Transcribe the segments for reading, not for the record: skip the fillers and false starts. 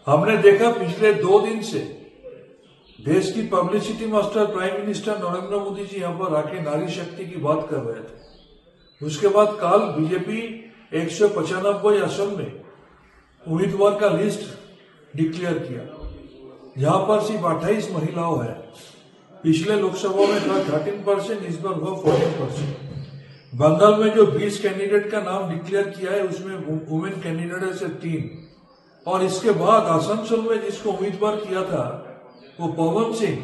हमने देखा पिछले 2 दिन से देश की publicity master prime minister Narendra Modi ji यहाँ पर आके नारी शक्ति की बात कर रहे थे। उसके बाद कल बीजेपी 195 असम में उम्मीदवार का लिस्ट डिक्लेयर किया, जहां पर सिर्फ 28 महिलाओं है। पिछले लोकसभा में था 13%, इस बार हुआ 14%। बंगाल में जो 20 कैंडिडेट का नाम डिक्लेयर किया है उसमें वुमेन कैंडिडेट है सिर्फ 3। और इसके बाद आसनसोल में जिसको उम्मीदवार किया था वो पवन सिंह,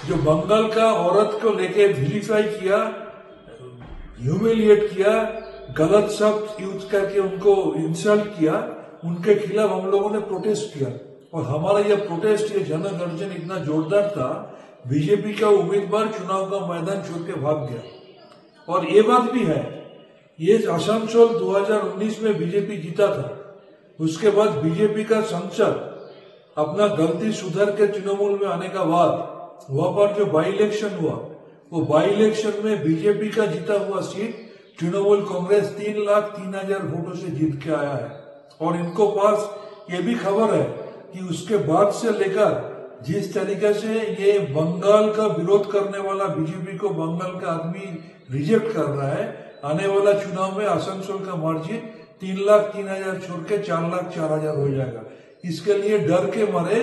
जो बंगाल का औरत को लेके विलिफाई किया, ह्यूमिलिएट किया, गलत शब्द यूज करके उनको इंसल्ट किया, उनके खिलाफ हम लोगों ने प्रोटेस्ट किया। और हमारा यह प्रोटेस्ट, ये जन गर्जन इतना जोरदार था, बीजेपी का उम्मीदवार चुनाव का मैदान छोड़ के भाग गया। और ये बात भी है, ये आसनसोल 2019 में बीजेपी जीता था। उसके बाद बीजेपी का सांसद अपना गलती सुधर के तृणमूल में आने का बाद वहां पर जो बाई इलेक्शन हुआ, वो बाई इलेक्शन में बीजेपी का जीता हुआ सीट तृणमूल कांग्रेस 3,03,000 वोटों से जीत के आया है। और इनको पास ये भी खबर है कि उसके बाद से लेकर जिस तरीके से ये बंगाल का विरोध करने वाला बीजेपी को बंगाल का आदमी रिजेक्ट कर रहा है, आने वाला चुनाव में आसनसोल का मार्जिन 3,03,000 छोड़ के 4,04,000 हो जाएगा। इसके लिए डर के मारे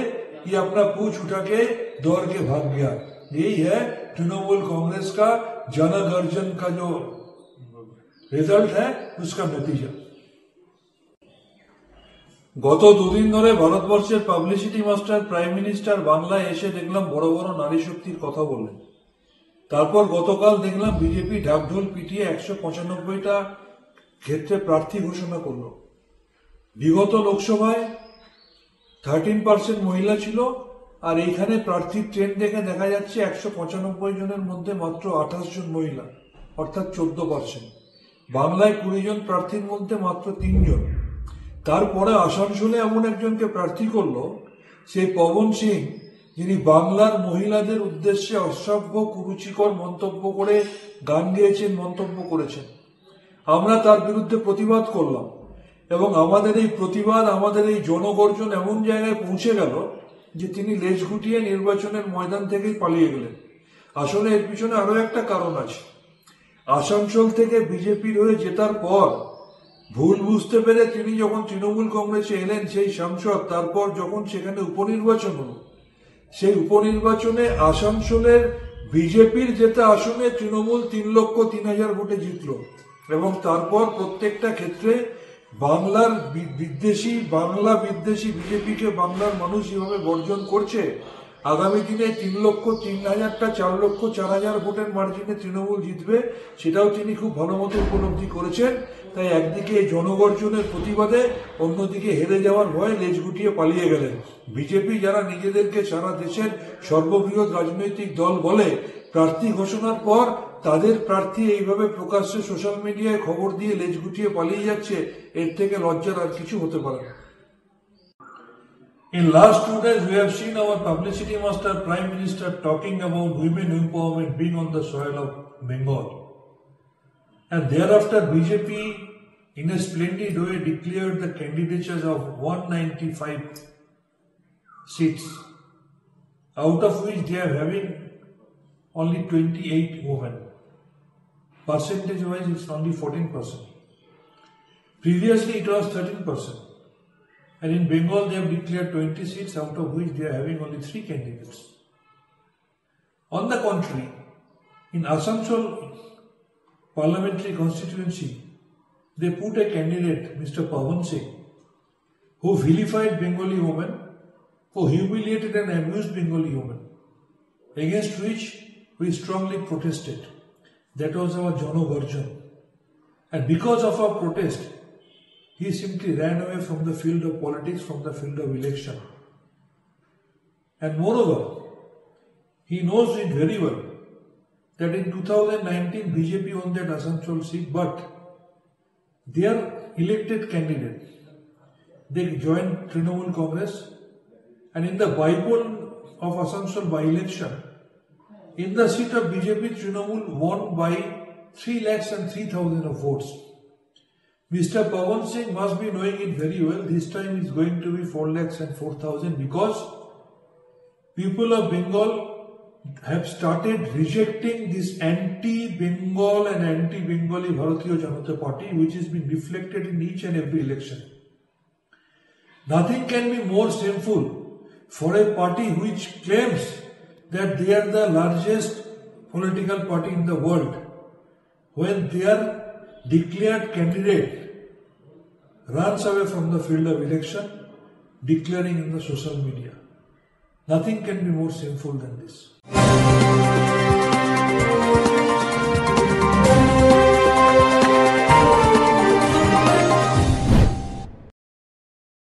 ये अपना पूछ उठा के दौड़ के भाग गया। यही है तृणमूल कांग्रेस का जनगर्जन का जो रिजल्ट है, उसका नतीजा। গত 2 দিন ধরে ভারতবর্ষের পাবলিসিটি মাস্টার প্রাইম মিনিস্টার বাংলায় এসে দেখলাম বড় বড় নারী শক্তির কথা বললেন। তারপর গতকাল দেখলাম বিজেপি ঢাকঢোল পিটিয়ে 195টা ক্ষেত্রে প্রার্থী ঘোষণা করলো। বিগত লোকসভায় 13% মহিলা ছিল, আর এইখানে প্রার্থীর ট্রেন্ড দেখে দেখা যাচ্ছে 195 জনের মধ্যে মাত্র 28 জন মহিলা, অর্থাৎ 14%। বাংলায় 20 জন প্রার্থীর মধ্যে মাত্র 3 জন। তারপরে আসানসোলে এমন একজনকে প্রার্থী করলো, সেই পবন সিং, যিনি বাংলার মহিলাদের উদ্দেশ্যে অসভ্য কুরুচিকর মন্তব্য করে গান গেয়েছেন, মন্তব্য করেছেন। আমরা তার বিরুদ্ধে প্রতিবাদ করলাম এবং আমাদের এই প্রতিবাদ, আমাদের এই জনগর্জন এমন জায়গায় পৌঁছে গেল যে তিনি লেজ গুটিয়ে নির্বাচনের ময়দান থেকেই পালিয়ে গেলেন। আসলে এর পিছনে আরো একটা কারণ আছে। আসানসোল থেকে বিজেপির হয়ে জেতার পর ভুল বুঝতে পেরে তিনি যখন তৃণমূল কংগ্রেসে এলেন সেই সাংসদ, তারপর যখন সেখানে উপনির্বাচন হল, সেই উপনির্বাচনে আসানসোলের বিজেপির জেতা আসনে তৃণমূল 3,03,000 ভোটে জিতল। এবং তারপর প্রত্যেকটা ক্ষেত্রে বাংলা বিদ্বেষী বিজেপিকে বাংলার মানুষ যেভাবে বর্জন করছে, আগামী দিনে 3,03,000টা 4,04,000 ভোটের মার্জিনে তৃণমূল জিতবে, সেটাও তিনি খুব ভালো মতো উপলব্ধি করেছেন। তাই একদিকে জনগর্জনের প্রতিবাদে, অন্যদিকে হেরে যাওয়ার ভয়ে লেজ গুটিয়ে পালিয়ে গেলেন। বিজেপি যারা নিজেদেরকে সারা দেশের সর্ববৃহৎ রাজনৈতিক দল বলে, প্রার্থী ঘোষণার পর তাদের প্রার্থী এইভাবে প্রকাশ্যে সোশ্যাল মিডিয়ায় খবর দিয়ে লেজ গুটিয়ে পালিয়ে যাচ্ছে, এর থেকে লজ্জার আর কিছু হতে পারে না। In last 2 days, we have seen our publicity master Prime Minister talking about women empowerment being on the soil of Bengal. And thereafter, BJP in a splendid way declared the candidatures of 195 seats, out of which they are having only 28 women. Percentage wise, it's only 14%. Previously, it was 13%. And in Bengal, they have declared 20 seats, out of which they are having only 3 candidates. On the contrary, in Asansol parliamentary constituency, they put a candidate, Mr. Pawan Singh, who vilified Bengali women, who humiliated and abused Bengali women, against which we strongly protested. That was our Janogarjan. And because of our protest, he simply ran away from the field of politics, from the field of election. And moreover, he knows it very well that in 2019 BJP won that Asansol seat, but their elected candidate, they joined Trinamool Congress, and in the by-poll of Asansol by-election, in the seat of BJP, Trinamool won by 3,03,000 of votes. Mr. Pawan Singh must be knowing it very well. This time is going to be 4 lakhs and 4,000 because people of Bengal have started rejecting this anti-Bengal and anti-Bengali Bharatiya Janata Party, which has been reflected in each and every election. Nothing can be more shameful for a party which claims that they are the largest political party in the world when their declared candidate runs away from the field of election, declaring in the social media. Nothing can be more shameful than this.